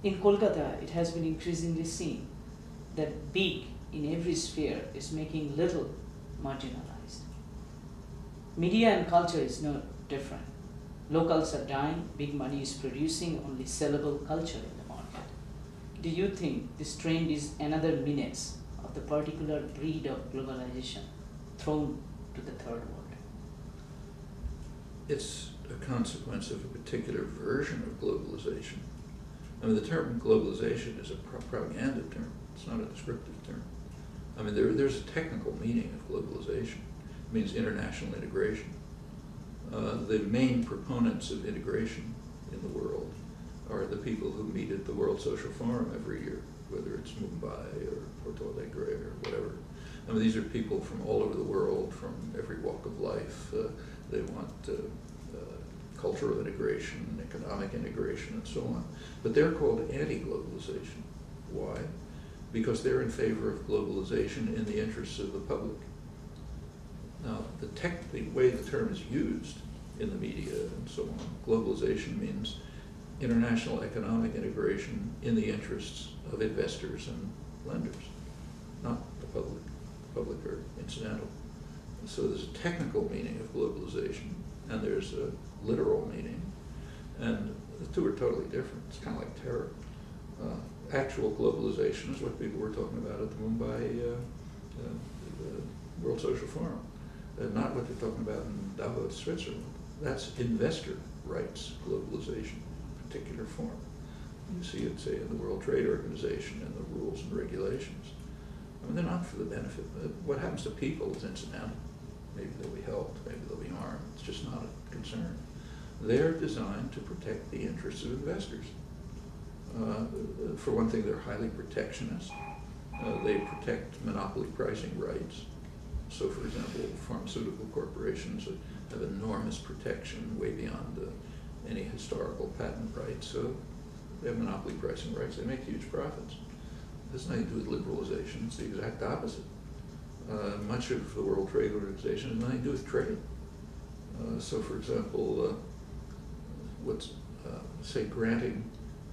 In Kolkata, it has been increasingly seen that big in every sphere is making little marginalized. Media and culture is no different. Locals are dying, big money is producing only sellable culture in the market. Do you think this trend is another menace of the particular breed of globalization thrown to the third world? It's a consequence of a particular version of globalization. I mean, the term globalization is a propaganda term. It's not a descriptive term. I mean, there's a technical meaning of globalization. It means international integration. The main proponents of integration in the world are the people who meet at the World Social Forum every year, whether it's Mumbai or Porto Alegre or whatever. I mean, these are people from all over the world, from every walk of life. They want cultural integration, economic integration, and so on. But they're called anti-globalization. Why? Because they're in favor of globalization in the interests of the public. Now, the way the term is used in the media and so on, globalization means international economic integration in the interests of investors and lenders, not the public. The public are incidental. So there's a technical meaning of globalization, and there's a literal meaning, and the two are totally different. It's kind of like terror. Actual globalization is what people were talking about at the Mumbai World Social Forum, not what they're talking about in Davos, Switzerland. That's investor rights globalization, particular form. You see it, say, in the World Trade Organization and the rules and regulations. I mean, they're not for the benefit. What happens to people is incidental. Maybe they'll be helped, maybe they'll be harmed. It's just not a concern. They're designed to protect the interests of investors. For one thing, they're highly protectionist. They protect monopoly pricing rights. So, for example, pharmaceutical corporations have enormous protection way beyond any historical patent rights. So they have monopoly pricing rights. They make huge profits. It has nothing to do with liberalization. It's the exact opposite. Much of the World Trade Organization has nothing to do with trade. So, for example, say granting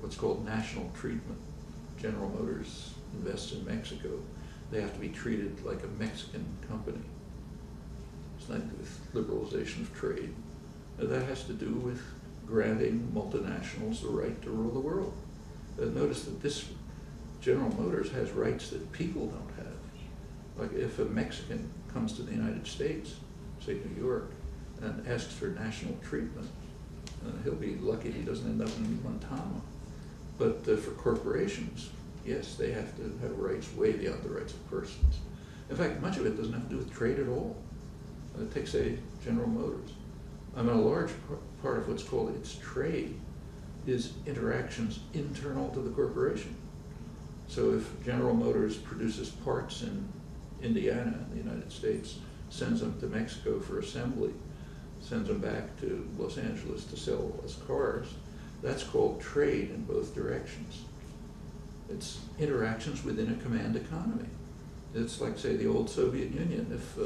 what's called national treatment. General Motors invests in Mexico. They have to be treated like a Mexican company. It's nothing to do with liberalization of trade. That has to do with granting multinationals the right to rule the world. Notice that this General Motors has rights that people don't have. Like if a Mexican comes to the United States, say New York, and asks for national treatment, he'll be lucky he doesn't end up in Guantanamo. But for corporations, yes, they have to have rights way beyond the rights of persons. In fact, much of it doesn't have to do with trade at all. Take, say, General Motors. I mean, a large part of what's called its trade is interactions internal to the corporation. So if General Motors produces parts in Indiana, in the United States, sends them to Mexico for assembly, sends them back to Los Angeles to sell as cars, that's called trade in both directions. It's interactions within a command economy. It's like, say, the old Soviet Union. If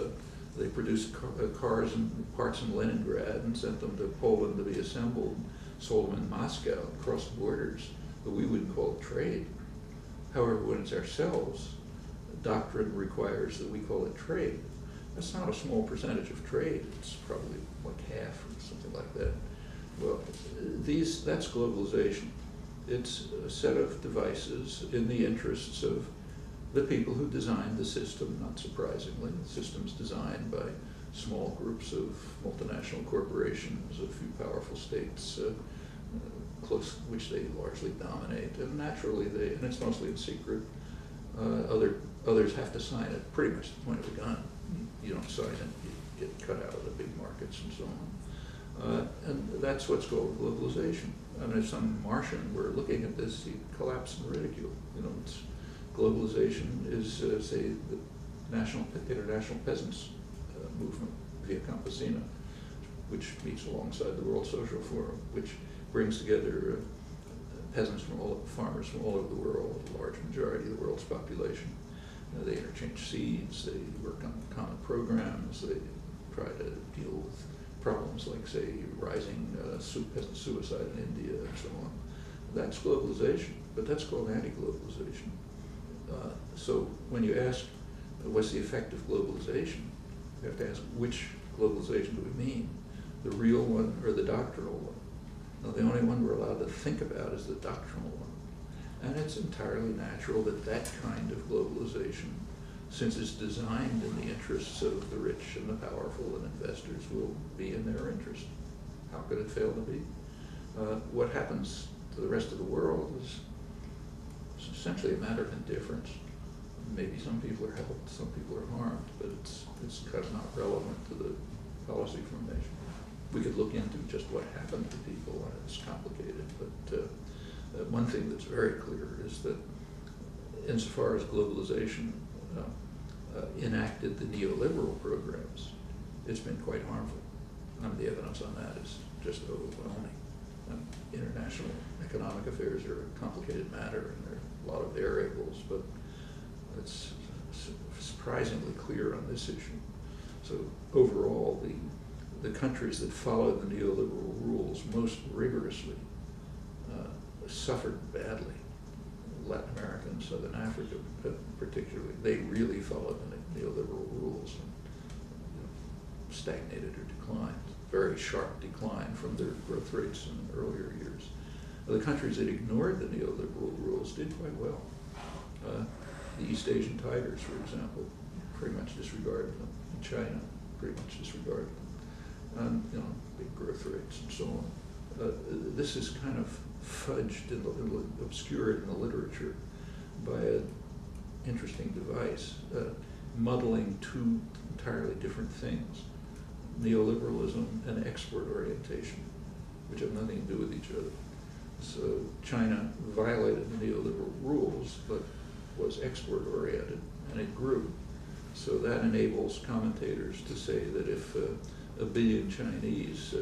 they produced cars and parts in Leningrad and sent them to Poland to be assembled, sold them in Moscow, crossed borders, but we wouldn't call it trade. However, when it's ourselves, doctrine requires that we call it trade. That's not a small percentage of trade. It's probably like half or something like that. Well, that's globalization. It's a set of devices in the interests of the people who designed the system, not surprisingly. The system's designed by small groups of multinational corporations, a few powerful states, which they largely dominate. And naturally, and it's mostly in secret, others have to sign it, pretty much the point of the gun. You don't sign it, you get cut out of the big markets and so on. And that's what's called globalization. I mean, if some Martian were looking at this, he'd collapse in ridicule. You know, globalization is, say, the International Peasants Movement via Campesina, which meets alongside the World Social Forum, which brings together peasants farmers from all over the world, a large majority of the world's population. They interchange seeds, they work on common programs, they try to deal with problems like, say, rising peasant suicide in India and so That's globalization, but that's called anti-globalization. So when you ask what's the effect of globalization, you have to ask which globalization do we mean, the real one or the doctrinal one? Now, the only one we're allowed to think about is the doctrinal one. And it's entirely natural that that kind of globalization, since it's designed in the interests of the rich and the powerful and investors, will be in their interest. How could it fail to be? What happens to the rest of the world is essentially a matter of indifference. Maybe some people are helped, some people are harmed, but it's kind of not relevant to the policy formation. We could look into just what happened to people, and it's complicated, but one thing that's very clear is that insofar as globalization enacted the neoliberal programs, it's been quite harmful. The evidence on that is just overwhelming. International economic affairs are a complicated matter, and there are a lot of variables, but it's surprisingly clear on this issue. So overall, the countries that followed the neoliberal rules most rigorously suffered badly. Latin America and Southern Africa particularly, they really followed the neoliberal rules and stagnated or declined. Very sharp decline from their growth rates in earlier years. The countries that ignored the neoliberal rules did quite well. The East Asian tigers, for example, pretty much disregarded them. In China, pretty much disregarded them. Big growth rates and so on. This is kind of fudged and obscured in the literature by an interesting device, muddling two entirely different things: neoliberalism and export orientation, which have nothing to do with each other. So China violated the neoliberal rules, but was export oriented, and it grew. So that enables commentators to say that if a billion Chinese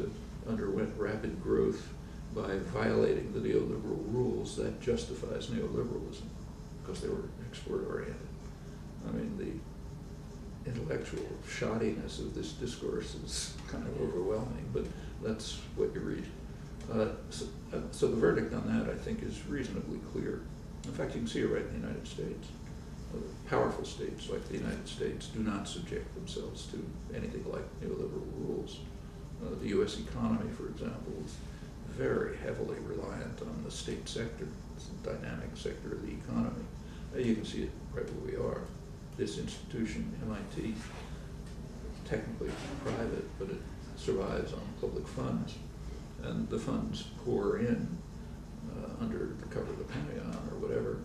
underwent rapid growth by violating the neoliberal rules, that justifies neoliberalism, because they were export oriented. The intellectual shoddiness of this discourse is kind of overwhelming, but that's what you read. So the verdict on that, I think, is reasonably clear. In fact, you can see it right in the United States. Powerful states like the United States do not subject themselves to anything like neoliberal rules. The U.S. economy, for example, is very heavily reliant on the state sector. It's a dynamic sector of the economy. You can see it right where we are. This institution, MIT, technically private, but it survives on public funds. And the funds pour in under the cover of the Pentagon or whatever,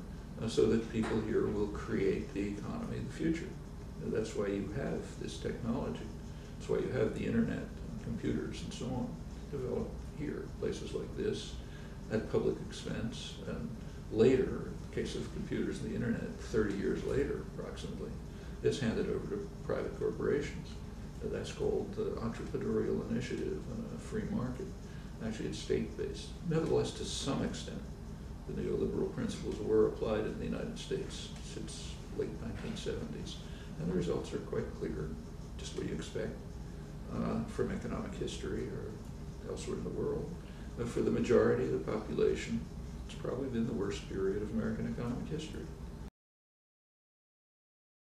so that people here will create the economy of the future. That's why you have this technology. That's why you have the internet and computers and so on developed here, places like this, at public expense. And later, in the case of computers and the internet, 30 years later approximately, it's handed over to private corporations. That's called the entrepreneurial initiative and a free market. Actually, it's state-based. Nevertheless, to some extent, the neoliberal principles were applied in the United States since late 1970s. And the results are quite clear, just what you expect from economic history or elsewhere in the world. For the majority of the population, it's probably been the worst period of American economic history.